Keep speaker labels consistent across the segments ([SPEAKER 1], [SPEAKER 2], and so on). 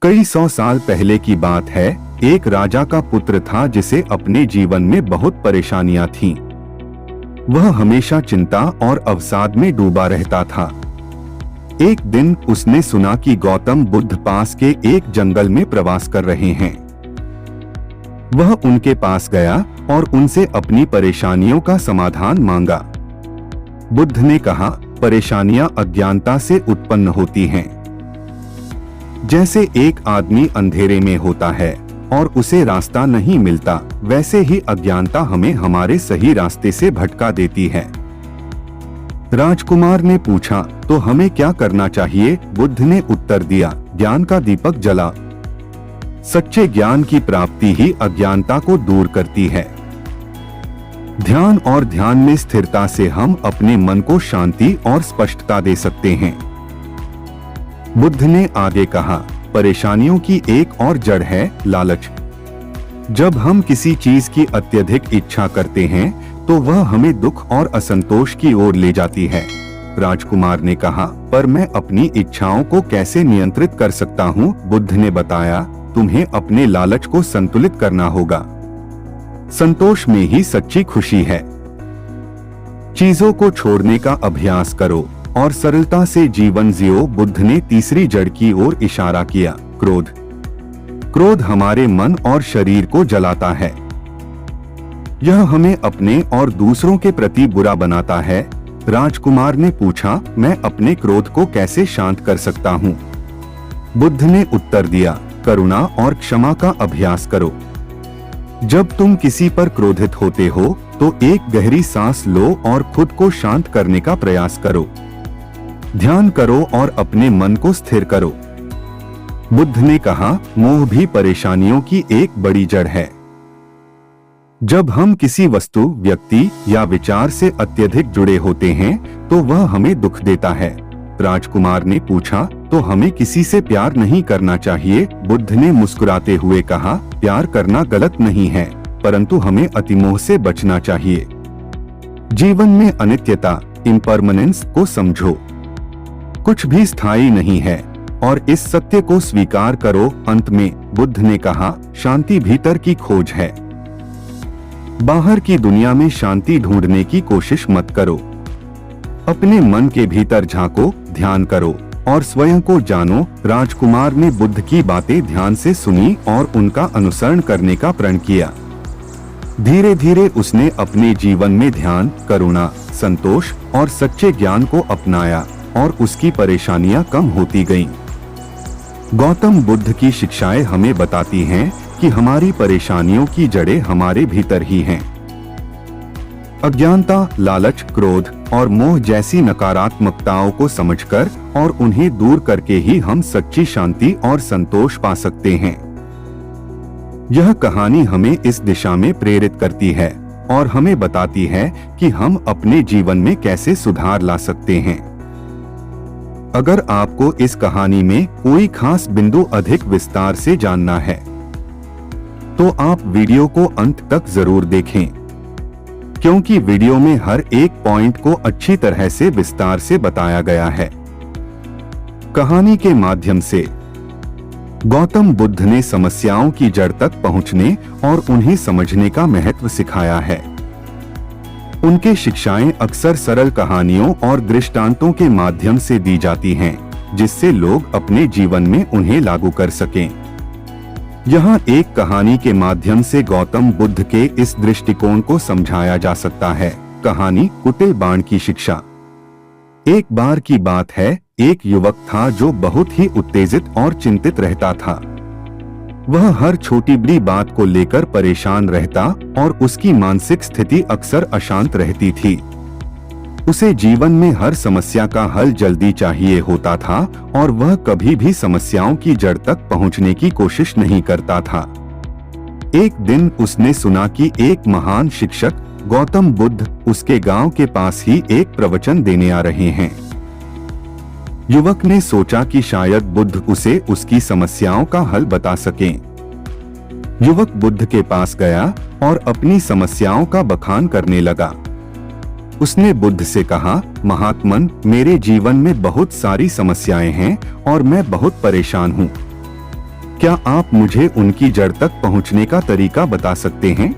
[SPEAKER 1] कई सौ साल पहले की बात है। एक राजा का पुत्र था जिसे अपने जीवन में बहुत परेशानियां थीं। वह हमेशा चिंता और अवसाद में डूबा रहता था। एक दिन उसने सुना कि गौतम बुद्ध पास के एक जंगल में प्रवास कर रहे हैं। वह उनके पास गया और उनसे अपनी परेशानियों का समाधान मांगा। बुद्ध ने कहा, परेशानियां अज्ञानता से उत्पन्न होती हैं। जैसे एक आदमी अंधेरे में होता है और उसे रास्ता नहीं मिलता, वैसे ही अज्ञानता हमें हमारे सही रास्ते से भटका देती है। राजकुमार ने पूछा, तो हमें क्या करना चाहिए? बुद्ध ने उत्तर दिया, ज्ञान का दीपक जला। सच्चे ज्ञान की प्राप्ति ही अज्ञानता को दूर करती है। ध्यान और ध्यान में स्थिरता से हम अपने मन को शांति और स्पष्टता दे सकते हैं। बुद्ध ने आगे कहा, परेशानियों की एक और जड़ है लालच। जब हम किसी चीज की अत्यधिक इच्छा करते हैं तो वह हमें दुख और असंतोष की ओर ले जाती है। राजकुमार ने कहा, पर मैं अपनी इच्छाओं को कैसे नियंत्रित कर सकता हूँ? बुद्ध ने बताया, तुम्हें अपने लालच को संतुलित करना होगा। संतोष में ही सच्ची खुशी है। चीजों को छोड़ने का अभ्यास करो और सरलता से जीवन जियो। बुद्ध ने तीसरी जड़ की ओर इशारा किया, क्रोध। क्रोध हमारे मन और शरीर को जलाता है। यह हमें अपने और दूसरों के प्रति बुरा बनाता है। राजकुमार ने पूछा, मैं अपने क्रोध को कैसे शांत कर सकता हूँ? बुद्ध ने उत्तर दिया, करुणा और क्षमा का अभ्यास करो। जब तुम किसी पर क्रोधित होते हो तो एक गहरी सांस लो और खुद को शांत करने का प्रयास करो। ध्यान करो और अपने मन को स्थिर करो। बुद्ध ने कहा, मोह भी परेशानियों की एक बड़ी जड़ है। जब हम किसी वस्तु, व्यक्ति या विचार से अत्यधिक जुड़े होते हैं तो वह हमें दुख देता है। राजकुमार ने पूछा, तो हमें किसी से प्यार नहीं करना चाहिए? बुद्ध ने मुस्कुराते हुए कहा, प्यार करना गलत नहीं है, परंतु हमें अतिमोह से बचना चाहिए। जीवन में अनित्यता, इम्परमानेंस को समझो। कुछ भी स्थायी नहीं है और इस सत्य को स्वीकार करो। अंत में बुद्ध ने कहा, शांति भीतर की खोज है। बाहर की दुनिया में शांति ढूंढने की कोशिश मत करो। अपने मन के भीतर झांको, ध्यान करो और स्वयं को जानो। राजकुमार ने बुद्ध की बातें ध्यान से सुनी और उनका अनुसरण करने का प्रण किया। धीरे धीरे उसने अपने जीवन में ध्यान, करुणा, संतोष और सच्चे ज्ञान को अपनाया और उसकी परेशानियां कम होती गईं। गौतम बुद्ध की शिक्षाएं हमें बताती हैं कि हमारी परेशानियों की जड़ें हमारे भीतर ही हैं। अज्ञानता, लालच, क्रोध और मोह जैसी नकारात्मकताओं को समझकर और उन्हें दूर करके ही हम सच्ची शांति और संतोष पा सकते हैं। यह कहानी हमें इस दिशा में प्रेरित करती है और हमें बताती है कि हम अपने जीवन में कैसे सुधार ला सकते हैं। अगर आपको इस कहानी में कोई खास बिंदु अधिक विस्तार से जानना है तो आप वीडियो को अंत तक जरूर देखें, क्योंकि वीडियो में हर एक पॉइंट को अच्छी तरह से विस्तार से बताया गया है। कहानी के माध्यम से गौतम बुद्ध ने समस्याओं की जड़ तक पहुंचने और उन्हें समझने का महत्व सिखाया है। उनके शिक्षाएं अक्सर सरल कहानियों और दृष्टांतों के माध्यम से दी जाती हैं, जिससे लोग अपने जीवन में उन्हें लागू कर सकें। यहाँ एक कहानी के माध्यम से गौतम बुद्ध के इस दृष्टिकोण को समझाया जा सकता है। कहानी, कुटिल बाण की शिक्षा। एक बार की बात है, एक युवक था जो बहुत ही उत्तेजित और चिंतित रहता था। वह हर छोटी बड़ी बात को लेकर परेशान रहता और उसकी मानसिक स्थिति अक्सर अशांत रहती थी। उसे जीवन में हर समस्या का हल जल्दी चाहिए होता था और वह कभी भी समस्याओं की जड़ तक पहुंचने की कोशिश नहीं करता था। एक दिन उसने सुना कि एक महान शिक्षक गौतम बुद्ध उसके गांव के पास ही एक प्रवचन देने आ रहे हैं। युवक ने सोचा कि शायद बुद्ध उसे उसकी समस्याओं का हल बता सकें। युवक बुद्ध के पास गया और अपनी समस्याओं का बखान करने लगा। उसने बुद्ध से कहा, महात्मन, मेरे जीवन में बहुत सारी समस्याएं हैं और मैं बहुत परेशान हूँ। क्या आप मुझे उनकी जड़ तक पहुंचने का तरीका बता सकते हैं?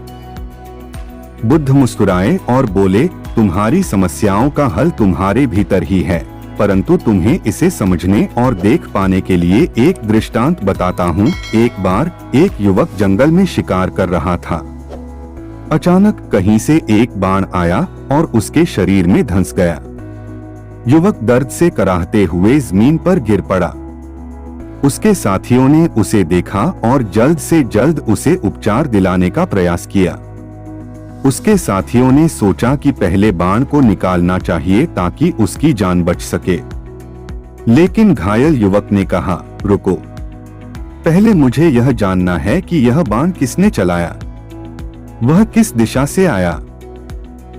[SPEAKER 1] बुद्ध मुस्कुराए और बोले, तुम्हारी समस्याओं का हल तुम्हारे भीतर ही है, परंतु तुम्हें इसे समझने और देख पाने के लिए एक दृष्टांत बताता हूँ। एक बार एक युवक जंगल में शिकार कर रहा था। अचानक कहीं से एक बाण आया और उसके शरीर में धंस गया। युवक दर्द से कराहते हुए जमीन पर गिर पड़ा। उसके साथियों ने उसे देखा और जल्द से जल्द उसे उपचार दिलाने का प्रयास किया। उसके साथियों ने सोचा कि पहले बाण को निकालना चाहिए ताकि उसकी जान बच सके, लेकिन घायल युवक ने कहा, रुको, पहले मुझे यह जानना है कि यह बाण किसने चलाया, वह किस दिशा से आया,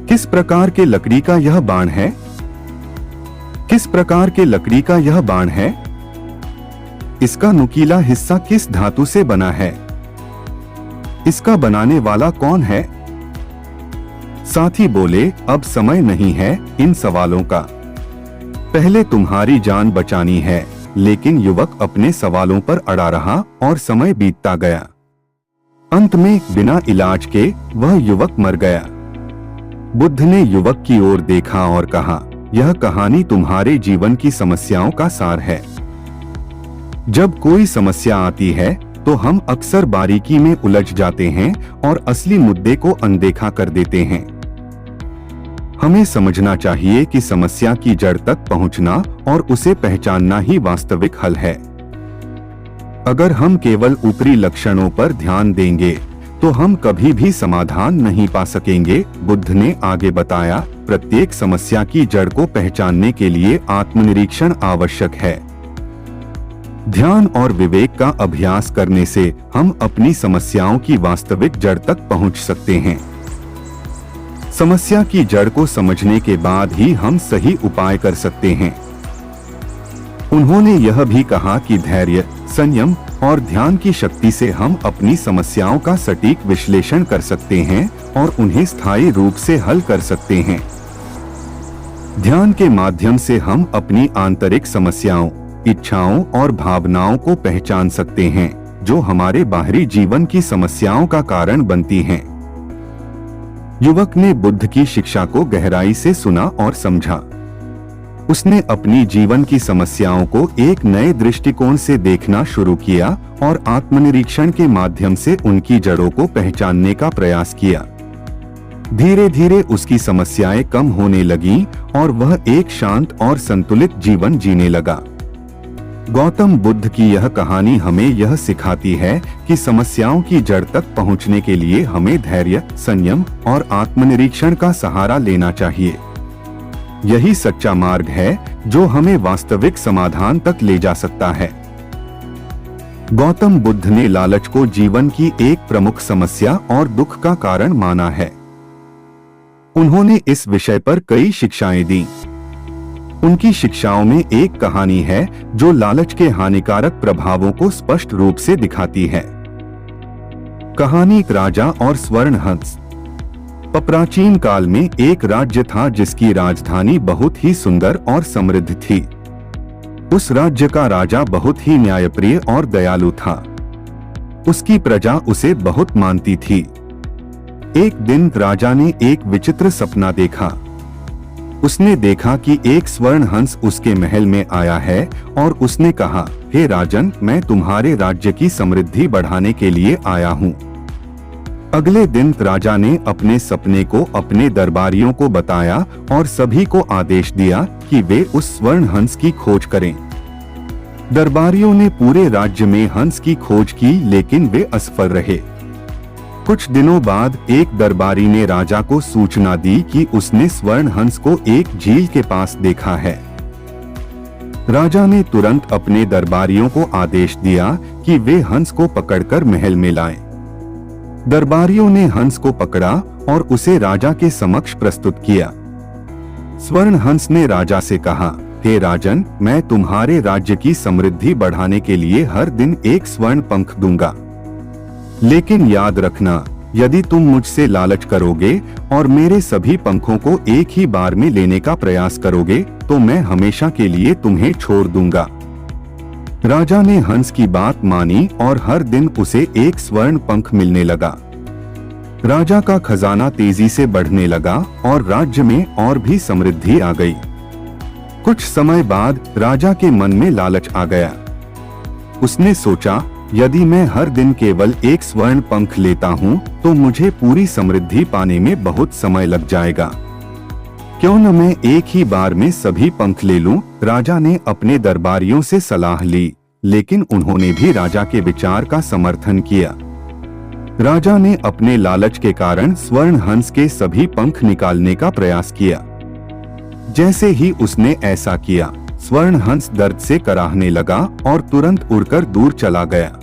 [SPEAKER 1] किस प्रकार के लकड़ी का यह बाण है, किस प्रकार के लकड़ी का यह बाण है, इसका नुकीला हिस्सा किस धातु से बना है, इसका बनाने वाला कौन है? साथी बोले, अब समय नहीं है इन सवालों का, पहले तुम्हारी जान बचानी है। लेकिन युवक अपने सवालों पर अड़ा रहा और समय बीतता गया। अंत में बिना इलाज के वह युवक मर गया। बुद्ध ने युवक की ओर देखा और कहा, यह कहानी तुम्हारे जीवन की समस्याओं का सार है। जब कोई समस्या आती है तो हम अक्सर बारीकी में उलझ जाते हैं और असली मुद्दे को अनदेखा कर देते हैं। हमें समझना चाहिए कि समस्या की जड़ तक पहुंचना और उसे पहचानना ही वास्तविक हल है। अगर हम केवल ऊपरी लक्षणों पर ध्यान देंगे तो हम कभी भी समाधान नहीं पा सकेंगे। बुद्ध ने आगे बताया, प्रत्येक समस्या की जड़ को पहचानने के लिए आत्मनिरीक्षण आवश्यक है। ध्यान और विवेक का अभ्यास करने से हम अपनी समस्याओं की वास्तविक जड़ तक पहुंच सकते हैं। समस्या की जड़ को समझने के बाद ही हम सही उपाय कर सकते हैं। उन्होंने यह भी कहा कि धैर्य, संयम और ध्यान की शक्ति से हम अपनी समस्याओं का सटीक विश्लेषण कर सकते हैं और उन्हें स्थायी रूप से हल कर सकते हैं। ध्यान के माध्यम से हम अपनी आंतरिक समस्याओं, इच्छाओं और भावनाओं को पहचान सकते हैं, जो हमारे बाहरी जीवन की समस्याओं का कारण बनती हैं। युवक ने बुद्ध की शिक्षा को गहराई से सुना और समझा। उसने अपनी जीवन की समस्याओं को एक नए दृष्टिकोण से देखना शुरू किया और आत्मनिरीक्षण के माध्यम से उनकी जड़ों को पहचानने का प्रयास किया। धीरे धीरे उसकी समस्याएं कम होने लगीं और वह एक शांत और संतुलित जीवन जीने लगा। गौतम बुद्ध की यह कहानी हमें यह सिखाती है कि समस्याओं की जड़ तक पहुंचने के लिए हमें धैर्य, संयम और आत्मनिरीक्षण का सहारा लेना चाहिए। यही सच्चा मार्ग है जो हमें वास्तविक समाधान तक ले जा सकता है। गौतम बुद्ध ने लालच को जीवन की एक प्रमुख समस्या और दुख का कारण माना है। उन्होंने इस विषय पर कई शिक्षाएं दी। उनकी शिक्षाओं में एक कहानी है जो लालच के हानिकारक प्रभावों को स्पष्ट रूप से दिखाती है। कहानी राजा और स्वर्ण हंस। प्राचीन काल में एक राज्य था जिसकी राजधानी बहुत ही सुंदर और समृद्ध थी। उस राज्य का राजा बहुत ही न्यायप्रिय और दयालु था। उसकी प्रजा उसे बहुत मानती थी। एक दिन राजा ने एक विचित्र सपना देखा। उसने देखा कि एक स्वर्ण हंस उसके महल में आया है और उसने कहा, हे राजन, मैं तुम्हारे राज्य की समृद्धि बढ़ाने के लिए आया हूँ। अगले दिन राजा ने अपने सपने को अपने दरबारियों को बताया और सभी को आदेश दिया कि वे उस स्वर्ण हंस की खोज करें। दरबारियों ने पूरे राज्य में हंस की खोज की, लेकिन वे असफल रहे। कुछ दिनों बाद एक दरबारी ने राजा को सूचना दी कि उसने स्वर्ण हंस को एक झील के पास देखा है। राजा ने तुरंत अपने दरबारियों को आदेश दिया कि वे हंस को पकड़कर महल में लाएं। दरबारियों ने हंस को पकड़ा और उसे राजा के समक्ष प्रस्तुत किया। स्वर्ण हंस ने राजा से कहा, हे राजन, मैं तुम्हारे राज्य की समृद्धि बढ़ाने के लिए हर दिन एक स्वर्ण पंख दूंगा। लेकिन याद रखना, यदि तुम मुझसे लालच करोगे और मेरे सभी पंखों को एक ही बार में लेने का प्रयास करोगे तो मैं हमेशा के लिए तुम्हें छोड़ दूंगा। राजा ने हंस की बात मानी और हर दिन उसे एक स्वर्ण पंख मिलने लगा। राजा का खजाना तेजी से बढ़ने लगा और राज्य में और भी समृद्धि आ गई। कुछ समय बाद राजा के मन में लालच आ गया। उसने सोचा, यदि मैं हर दिन केवल एक स्वर्ण पंख लेता हूँ तो मुझे पूरी समृद्धि पाने में बहुत समय लग जाएगा। क्यों न मैं एक ही बार में सभी पंख ले लूं? राजा ने अपने दरबारियों से सलाह ली, लेकिन उन्होंने भी राजा के विचार का समर्थन किया। राजा ने अपने लालच के कारण स्वर्ण हंस के सभी पंख निकालने का प्रयास किया। जैसे ही उसने ऐसा किया, स्वर्ण हंस दर्द से कराहने लगा और तुरंत उड़कर दूर चला गया।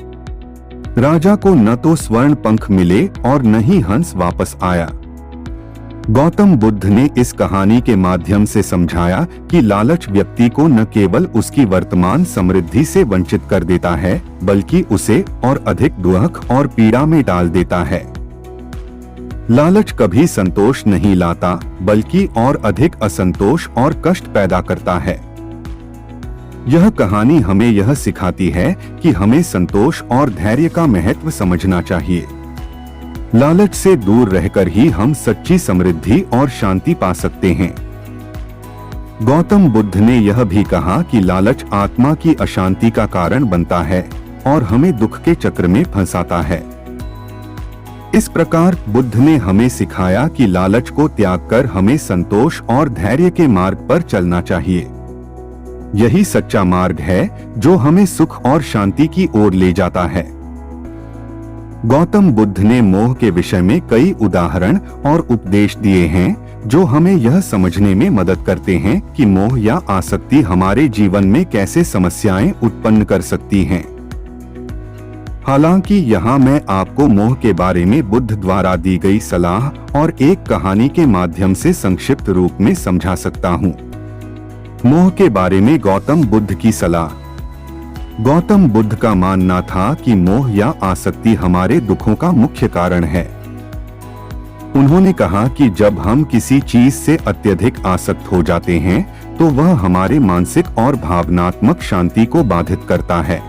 [SPEAKER 1] राजा को न तो स्वर्ण पंख मिले और न ही हंस वापस आया। गौतम बुद्ध ने इस कहानी के माध्यम से समझाया कि लालच व्यक्ति को न केवल उसकी वर्तमान समृद्धि से वंचित कर देता है, बल्कि उसे और अधिक दुख और पीड़ा में डाल देता है। लालच कभी संतोष नहीं लाता, बल्कि और अधिक असंतोष और कष्ट पैदा करता है। यह कहानी हमें यह सिखाती है कि हमें संतोष और धैर्य का महत्व समझना चाहिए। लालच से दूर रहकर ही हम सच्ची समृद्धि और शांति पा सकते हैं। गौतम बुद्ध ने यह भी कहा कि लालच आत्मा की अशांति का कारण बनता है और हमें दुख के चक्र में फंसाता है। इस प्रकार बुद्ध ने हमें सिखाया कि लालच को त्याग कर हमें संतोष और धैर्य के मार्ग पर चलना चाहिए। यही सच्चा मार्ग है जो हमें सुख और शांति की ओर ले जाता है। गौतम बुद्ध ने मोह के विषय में कई उदाहरण और उपदेश दिए हैं जो हमें यह समझने में मदद करते हैं कि मोह या आसक्ति हमारे जीवन में कैसे समस्याएं उत्पन्न कर सकती हैं। हालांकि यहाँ मैं आपको मोह के बारे में बुद्ध द्वारा दी गई सलाह और एक कहानी के माध्यम से संक्षिप्त रूप में समझा सकता हूँ। मोह के बारे में गौतम बुद्ध की सलाह। गौतम बुद्ध का मानना था कि मोह या आसक्ति हमारे दुखों का मुख्य कारण है। उन्होंने कहा कि जब हम किसी चीज से अत्यधिक आसक्त हो जाते हैं तो वह हमारे मानसिक और भावनात्मक शांति को बाधित करता है।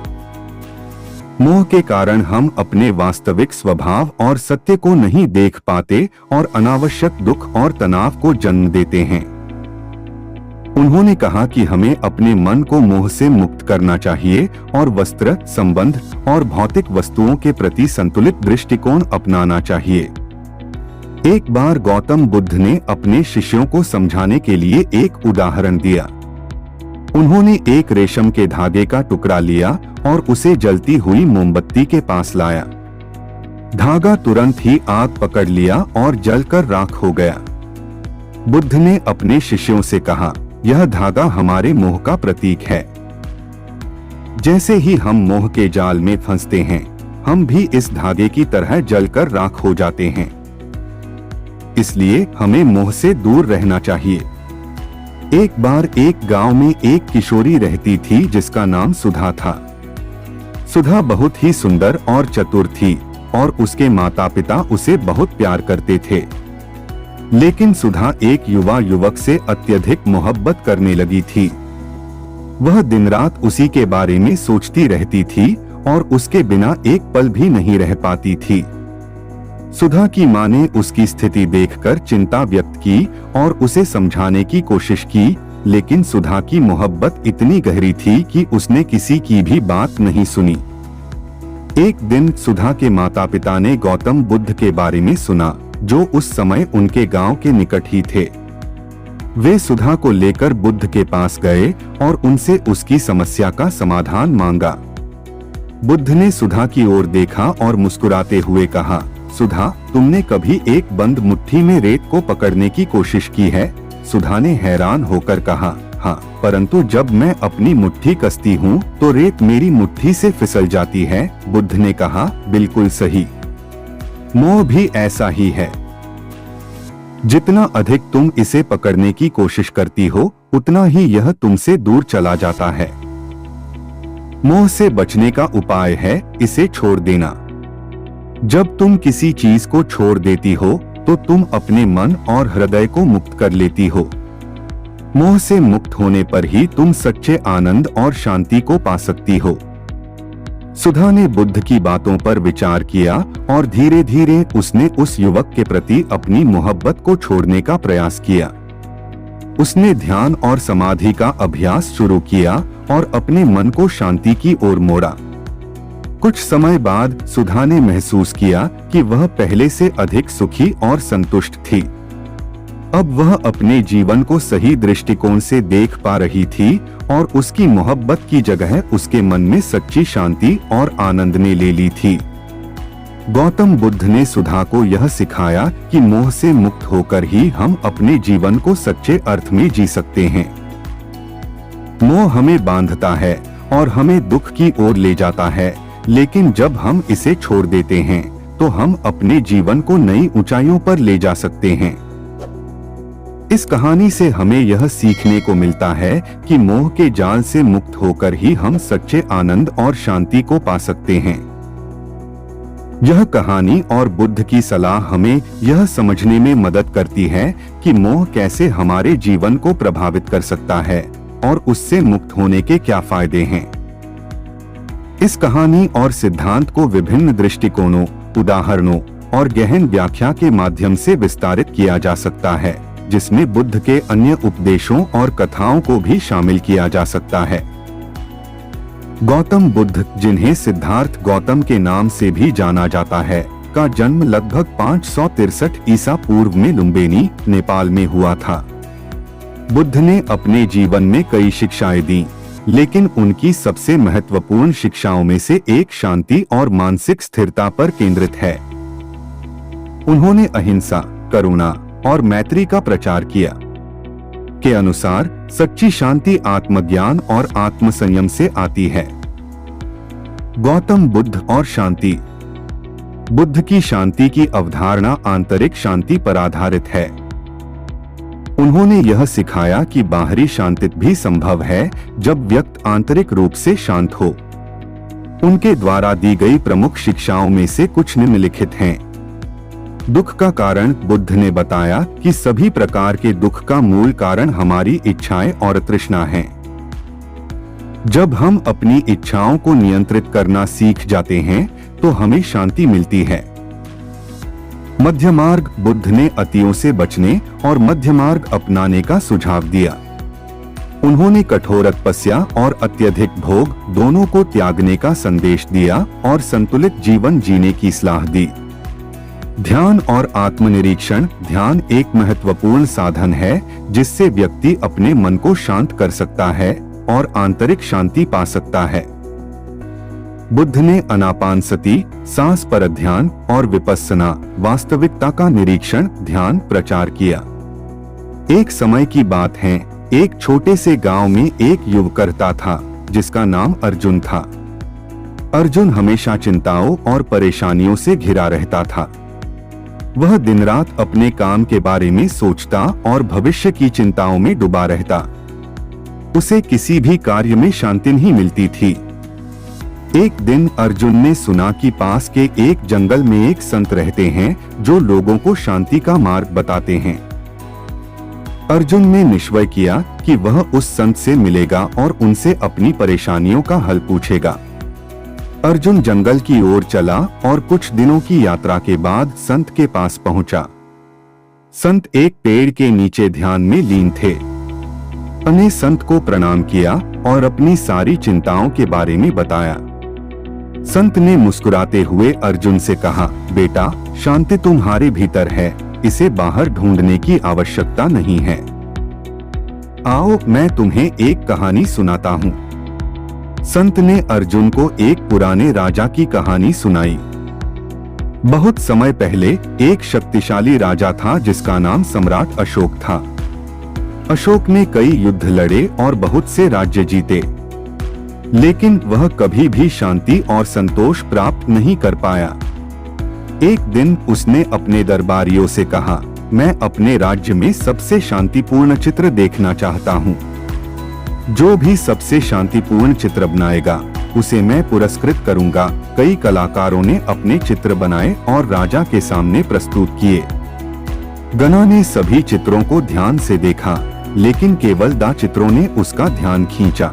[SPEAKER 1] मोह के कारण हम अपने वास्तविक स्वभाव और सत्य को नहीं देख पाते और अनावश्यक दुख और तनाव को जन्म देते हैं। उन्होंने कहा कि हमें अपने मन को मोह से मुक्त करना चाहिए और वस्त्र, संबंध और भौतिक वस्तुओं के प्रति संतुलित दृष्टिकोण अपनाना चाहिए। एक बार गौतम बुद्ध ने अपने शिष्यों को समझाने के लिए एक उदाहरण दिया। उन्होंने एक रेशम के धागे का टुकड़ा लिया और उसे जलती हुई मोमबत्ती के पास लाया। धागा तुरंत ही आग पकड़ लिया और जलकर राख हो गया। बुद्ध ने अपने शिष्यों से कहा, यह धागा हमारे मोह का प्रतीक है। जैसे ही हम मोह के जाल में फंसते हैं, हम भी इस धागे की तरह जलकर राख हो जाते हैं। इसलिए हमें मोह से दूर रहना चाहिए। एक बार एक गांव में एक किशोरी रहती थी जिसका नाम सुधा था। सुधा बहुत ही सुंदर और चतुर थी और उसके माता पिता उसे बहुत प्यार करते थे। लेकिन सुधा एक युवा युवक से अत्यधिक मोहब्बत करने लगी थी। वह दिन रात उसी के बारे में सोचती रहती थी और उसके बिना एक पल भी नहीं रह पाती थी। सुधा की मां ने उसकी स्थिति देखकर चिंता व्यक्त की और उसे समझाने की कोशिश की, लेकिन सुधा की मोहब्बत इतनी गहरी थी कि उसने किसी की भी बात नहीं सुनी। एक दिन सुधा के माता पिता ने गौतम बुद्ध के बारे में सुना, जो उस समय उनके गांव के निकट ही थे। वे सुधा को लेकर बुद्ध के पास गए और उनसे उसकी समस्या का समाधान मांगा। बुद्ध ने सुधा की ओर देखा और मुस्कुराते हुए कहा, सुधा, तुमने कभी एक बंद मुट्ठी में रेत को पकड़ने की कोशिश की है? सुधा ने हैरान होकर कहा, हाँ, परंतु जब मैं अपनी मुट्ठी कसती हूँ तो रेत मेरी मुट्ठी से फिसल जाती है। बुद्ध ने कहा, बिल्कुल सही। मोह भी ऐसा ही है। जितना अधिक तुम इसे पकड़ने की कोशिश करती हो, उतना ही यह तुमसे दूर चला जाता है। मोह से बचने का उपाय है इसे छोड़ देना। जब तुम किसी चीज को छोड़ देती हो तो तुम अपने मन और हृदय को मुक्त कर लेती हो। मोह से मुक्त होने पर ही तुम सच्चे आनंद और शांति को पा सकती हो। सुधा ने बुद्ध की बातों पर विचार किया और धीरे धीरे उसने उस युवक के प्रति अपनी मोहब्बत को छोड़ने का प्रयास किया। उसने ध्यान और समाधि का अभ्यास शुरू किया और अपने मन को शांति की ओर मोड़ा। कुछ समय बाद सुधा ने महसूस किया कि वह पहले से अधिक सुखी और संतुष्ट थी। अब वह अपने जीवन को सही दृष्टिकोण से देख पा रही थी और उसकी मोहब्बत की जगह उसके मन में सच्ची शांति और आनंद ने ले ली थी। गौतम बुद्ध ने सुधा को यह सिखाया कि मोह से मुक्त होकर ही हम अपने जीवन को सच्चे अर्थ में जी सकते हैं। मोह हमें बांधता है और हमें दुख की ओर ले जाता है, लेकिन जब हम इसे छोड़ देते हैं तो हम अपने जीवन को नई ऊंचाइयों पर ले जा सकते हैं। इस कहानी से हमें यह सीखने को मिलता है कि मोह के जाल से मुक्त होकर ही हम सच्चे आनंद और शांति को पा सकते हैं। यह कहानी और बुद्ध की सलाह हमें यह समझने में मदद करती है कि मोह कैसे हमारे जीवन को प्रभावित कर सकता है और उससे मुक्त होने के क्या फायदे हैं। इस कहानी और सिद्धांत को विभिन्न दृष्टिकोणों, उदाहरणों और गहन व्याख्या के माध्यम से विस्तारित किया जा सकता है, जिसमें बुद्ध के अन्य उपदेशों और कथाओं को भी शामिल किया जा सकता है। गौतम बुद्ध, जिन्हें सिद्धार्थ गौतम के नाम से भी जाना जाता है, का जन्म लगभग 563 ईसा पूर्व में लुम्बिनी, नेपाल में हुआ था। बुद्ध ने अपने जीवन में कई शिक्षाएं दी, लेकिन उनकी सबसे महत्वपूर्ण शिक्षाओं में से एक शांति और मानसिक स्थिरता पर केंद्रित है। उन्होंने अहिंसा, करुणा और मैत्री का प्रचार किया। के अनुसार सच्ची शांति आत्मज्ञान और आत्मसंयम से आती है। गौतम बुद्ध और शांति। बुद्ध की शांति की अवधारणा आंतरिक शांति पर आधारित है। उन्होंने यह सिखाया कि बाहरी शांति भी संभव है जब व्यक्ति आंतरिक रूप से शांत हो। उनके द्वारा दी गई प्रमुख शिक्षाओं में से कुछ निम्नलिखित हैं। दुख का कारण। बुद्ध ने बताया कि सभी प्रकार के दुख का मूल कारण हमारी इच्छाएं और तृष्णा है। जब हम अपनी इच्छाओं को नियंत्रित करना सीख जाते हैं तो हमें शांति मिलती है। मध्य मार्ग। बुद्ध ने अतियों से बचने और मध्य मार्ग अपनाने का सुझाव दिया। उन्होंने कठोर तपस्या और अत्यधिक भोग दोनों को त्यागने का संदेश दिया और संतुलित जीवन जीने की सलाह दी। ध्यान और आत्मनिरीक्षण। ध्यान एक महत्वपूर्ण साधन है जिससे व्यक्ति अपने मन को शांत कर सकता है और आंतरिक शांति पा सकता है। बुद्ध ने आनापानसति, सांस पर ध्यान और विपस्सना, वास्तविकता का निरीक्षण ध्यान प्रचार किया। एक समय की बात है, एक छोटे से गांव में एक युवक रहता था जिसका नाम अर्जुन था। अर्जुन हमेशा चिंताओं और परेशानियों से घिरा रहता था। वह दिन रात अपने काम के बारे में सोचता और भविष्य की चिंताओं में डूबा रहता। उसे किसी भी कार्य में शांति नहीं मिलती थी। एक दिन अर्जुन ने सुना कि पास के एक जंगल में एक संत रहते हैं जो लोगों को शांति का मार्ग बताते हैं। अर्जुन ने निश्चय किया कि वह उस संत से मिलेगा और उनसे अपनी परेशानियों का हल पूछेगा। अर्जुन जंगल की ओर चला और कुछ दिनों की यात्रा के बाद संत के पास पहुंचा। संत एक पेड़ के नीचे ध्यान में लीन थे। उन्हें संत को प्रणाम किया और अपनी सारी चिंताओं के बारे में बताया। संत ने मुस्कुराते हुए अर्जुन से कहा, बेटा, शांति तुम्हारे भीतर है, इसे बाहर ढूंढने की आवश्यकता नहीं है। आओ मैं तुम्हें एक कहानी सुनाता हूँ। संत ने अर्जुन को एक पुराने राजा की कहानी सुनाई। बहुत समय पहले एक शक्तिशाली राजा था जिसका नाम सम्राट अशोक था। अशोक ने कई युद्ध लड़े और बहुत से राज्य जीते, लेकिन वह कभी भी शांति और संतोष प्राप्त नहीं कर पाया। एक दिन उसने अपने दरबारियों से कहा, मैं अपने राज्य में सबसे शांतिपूर्ण चित्र देखना चाहता हूँ। जो भी सबसे शांतिपूर्ण चित्र बनाएगा उसे मैं पुरस्कृत करूंगा। कई कलाकारों ने अपने चित्र बनाए और राजा के सामने प्रस्तुत किए। गना ने सभी चित्रों को ध्यान से देखा। लेकिन केवल 2 चित्रों ने उसका ध्यान खींचा।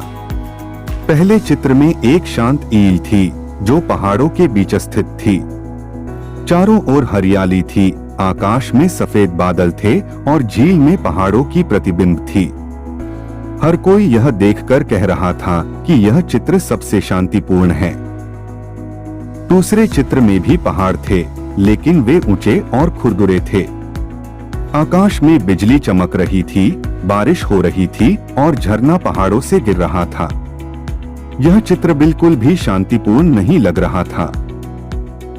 [SPEAKER 1] पहले चित्र में एक शांत ईल थी जो पहाड़ों के बीच स्थित थी। चारों ओर हरियाली थी, आकाश में सफेद बादल थे और झील में पहाड़ों की प्रतिबिंब थी। हर कोई यह देखकर कह रहा था कि यह चित्र सबसे शांतिपूर्ण है। दूसरे चित्र में भी पहाड़ थे, लेकिन वे ऊंचे और खुरदुरे थे। आकाश में बिजली चमक रही थी, बारिश हो रही थी और झरना पहाड़ों से गिर रहा था। यह चित्र बिल्कुल भी शांतिपूर्ण नहीं लग रहा था।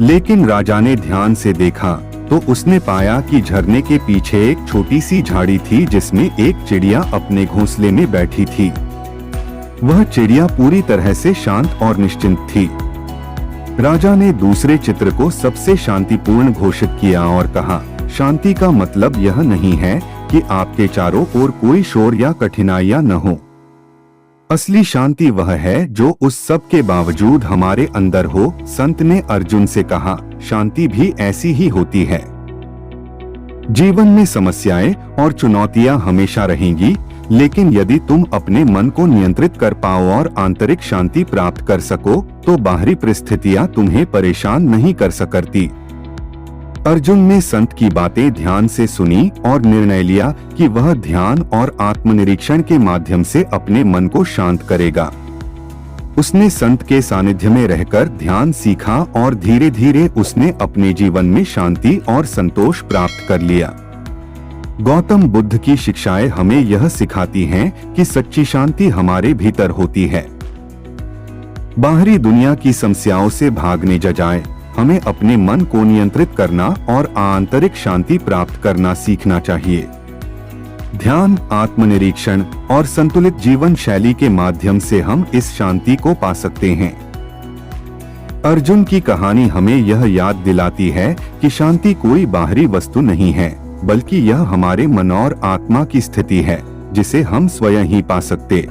[SPEAKER 1] लेकिन राजा ने ध्यान से देखा तो उसने पाया कि झरने के पीछे एक छोटी सी झाड़ी थी जिसमें एक चिड़िया अपने घोंसले में बैठी थी। वह चिड़िया पूरी तरह से शांत और निश्चिंत थी। राजा ने दूसरे चित्र को सबसे शांतिपूर्ण घोषित किया और कहा, शांति का मतलब यह नहीं है कि आपके चारों ओर कोई शोर या कठिनाइयां न हो। असली शांति वह है जो उस सब के बावजूद हमारे अंदर हो। संत ने अर्जुन से कहा, शांति भी ऐसी ही होती है। जीवन में समस्याएं और चुनौतियां हमेशा रहेंगी, लेकिन यदि तुम अपने मन को नियंत्रित कर पाओ और आंतरिक शांति प्राप्त कर सको तो बाहरी परिस्थितियां तुम्हें परेशान नहीं कर सकती। अर्जुन ने संत की बातें ध्यान से सुनी और निर्णय लिया कि वह ध्यान और आत्मनिरीक्षण के माध्यम से अपने मन को शांत करेगा। उसने संत के सानिध्य में रहकर ध्यान सीखा और धीरे धीरे उसने अपने जीवन में शांति और संतोष प्राप्त कर लिया। गौतम बुद्ध की शिक्षाएं हमें यह सिखाती हैं कि सच्ची शांति हमारे भीतर होती है। बाहरी दुनिया की समस्याओं से भागने बजाय हमें अपने मन को नियंत्रित करना और आंतरिक शांति प्राप्त करना सीखना चाहिए। ध्यान, आत्मनिरीक्षण और संतुलित जीवन शैली के माध्यम से हम इस शांति को पा सकते हैं। अर्जुन की कहानी हमें यह याद दिलाती है कि शांति कोई बाहरी वस्तु नहीं है, बल्कि यह हमारे मन और आत्मा की स्थिति है जिसे हम स्वयं ही पा सकते।